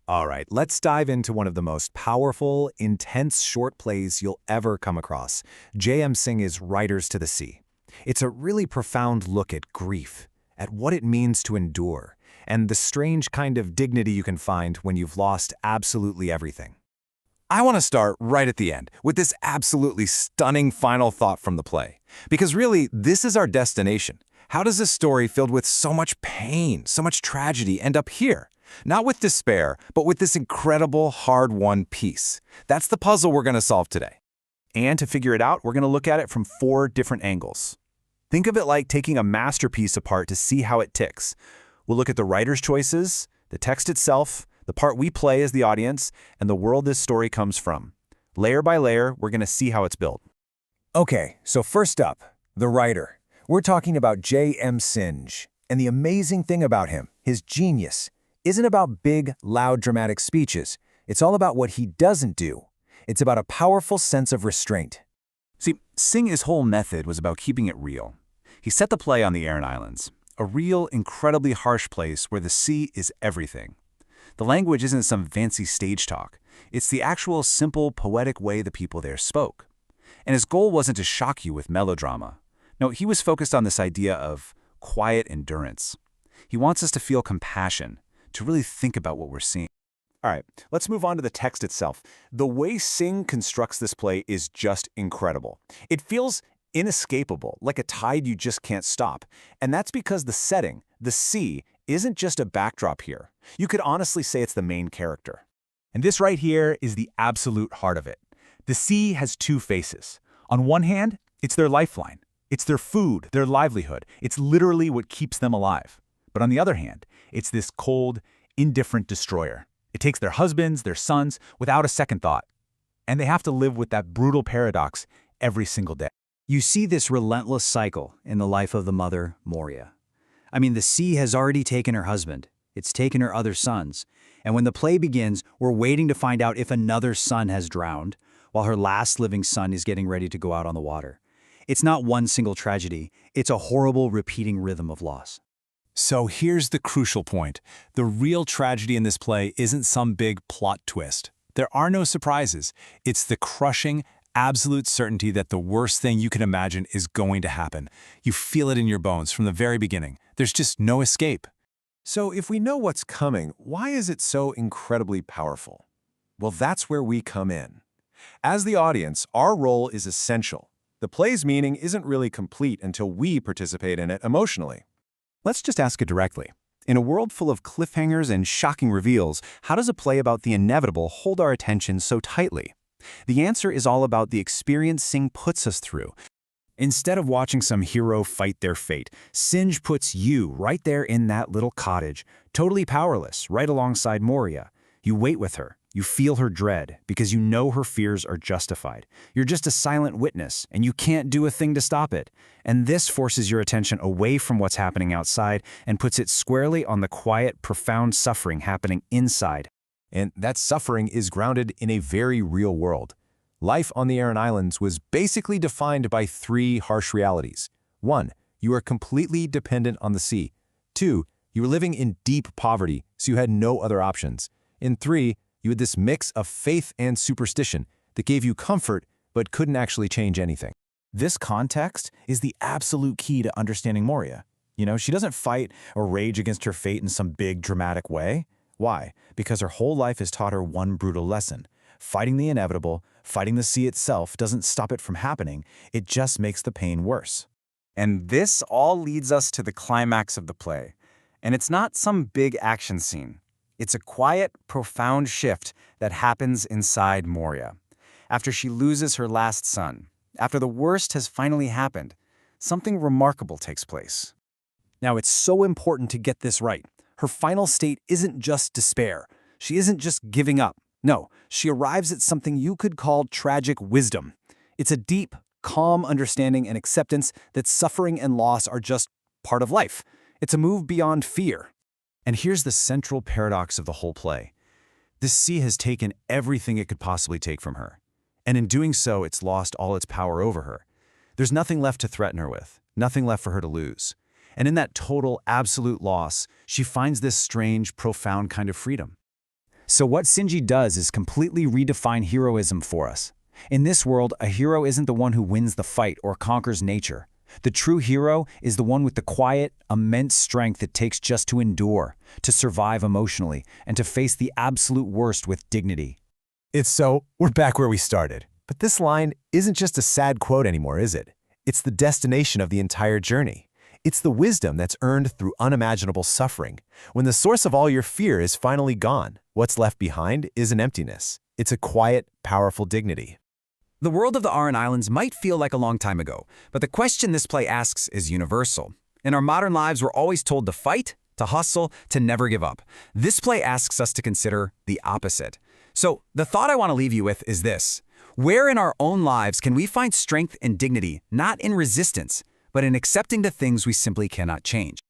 All right, let's dive into one of the most powerful, intense short plays you'll ever come across. J.M. Singh's Riders to the Sea. It's a really profound look at grief, at what it means to endure, and the strange kind of dignity you can find when you've lost absolutely everything. I want to start right at the end with this absolutely stunning final thought from the play. Because really, this is our destination. How does a story filled with so much pain, so much tragedy end up here? Not with despair, but with this incredible, hard-won peace. That's the puzzle we're going to solve today. And to figure it out, we're going to look at it from 4 different angles. Think of it like taking a masterpiece apart to see how it ticks. We'll look at the writer's choices, the text itself, the part we play as the audience, and the world this story comes from. Layer by layer, we're going to see how it's built. Okay, so first up, the writer. We're talking about J.M. Singh. And the amazing thing about him, his genius, isn't about big, loud, dramatic speeches. It's all about what he doesn't do. It's about a powerful sense of restraint. See, Singh's whole method was about keeping it real. He set the play on the Aran Islands, a real, incredibly harsh place where the sea is everything. The language isn't some fancy stage talk. It's the actual simple, poetic way the people there spoke. And his goal wasn't to shock you with melodrama. No, he was focused on this idea of quiet endurance. He wants us to feel compassion, to really think about what we're seeing. All right, let's move on to the text itself. The way Singh constructs this play is just incredible. It feels inescapable, like a tide you just can't stop. And that's because the setting, the sea, isn't just a backdrop here. You could honestly say it's the main character. And this right here is the absolute heart of it. The sea has 2 faces. On one hand, it's their lifeline. It's their food, their livelihood. It's literally what keeps them alive. But on the other hand, it's this cold, indifferent destroyer. It takes their husbands, their sons, without a second thought. And they have to live with that brutal paradox every single day. You see this relentless cycle in the life of the mother, Moria. I mean, the sea has already taken her husband. It's taken her other sons. And when the play begins, we're waiting to find out if another son has drowned, while her last living son is getting ready to go out on the water. It's not one single tragedy. It's a horrible, repeating rhythm of loss. So here's the crucial point. The real tragedy in this play isn't some big plot twist. There are no surprises. It's the crushing, absolute certainty that the worst thing you can imagine is going to happen. You feel it in your bones from the very beginning. There's just no escape. So if we know what's coming, why is it so incredibly powerful? Well, that's where we come in. As the audience, our role is essential. The play's meaning isn't really complete until we participate in it emotionally. Let's just ask it directly. In a world full of cliffhangers and shocking reveals, how does a play about the inevitable hold our attention so tightly? The answer is all about the experience Singh puts us through. Instead of watching some hero fight their fate, Singh puts you right there in that little cottage, totally powerless, right alongside Moria. You wait with her. You feel her dread because you know her fears are justified. You're just a silent witness, and you can't do a thing to stop it. And this forces your attention away from what's happening outside and puts it squarely on the quiet, profound suffering happening inside. And that suffering is grounded in a very real world. Life on the Aran Islands was basically defined by 3 harsh realities. 1, you are completely dependent on the sea. 2, you were living in deep poverty, so you had no other options. And 3, you had this mix of faith and superstition that gave you comfort but couldn't actually change anything. This context is the absolute key to understanding Moria. You know, she doesn't fight or rage against her fate in some big dramatic way. Why? Because her whole life has taught her one brutal lesson. Fighting the inevitable, fighting the sea itself doesn't stop it from happening, it just makes the pain worse. And this all leads us to the climax of the play. And it's not some big action scene. It's a quiet, profound shift that happens inside Moria. After she loses her last son, after the worst has finally happened, something remarkable takes place. Now, it's so important to get this right. Her final state isn't just despair. She isn't just giving up. No, she arrives at something you could call tragic wisdom. It's a deep, calm understanding and acceptance that suffering and loss are just part of life. It's a move beyond fear. And here's the central paradox of the whole play. The sea has taken everything it could possibly take from her. And in doing so, it's lost all its power over her. There's nothing left to threaten her with, nothing left for her to lose. And in that total, absolute loss, she finds this strange, profound kind of freedom. So what Shinji does is completely redefine heroism for us. In this world, a hero isn't the one who wins the fight or conquers nature. The true hero is the one with the quiet, immense strength it takes just to endure, to survive emotionally, and to face the absolute worst with dignity. We're back where we started. But this line isn't just a sad quote anymore, is it? It's the destination of the entire journey. It's the wisdom that's earned through unimaginable suffering. When the source of all your fear is finally gone, what's left behind is an emptiness. It's a quiet, powerful dignity. The world of the Aran Islands might feel like a long time ago, but the question this play asks is universal. In our modern lives, we're always told to fight, to hustle, to never give up. This play asks us to consider the opposite. So, the thought I want to leave you with is this. Where in our own lives can we find strength and dignity, not in resistance, but in accepting the things we simply cannot change?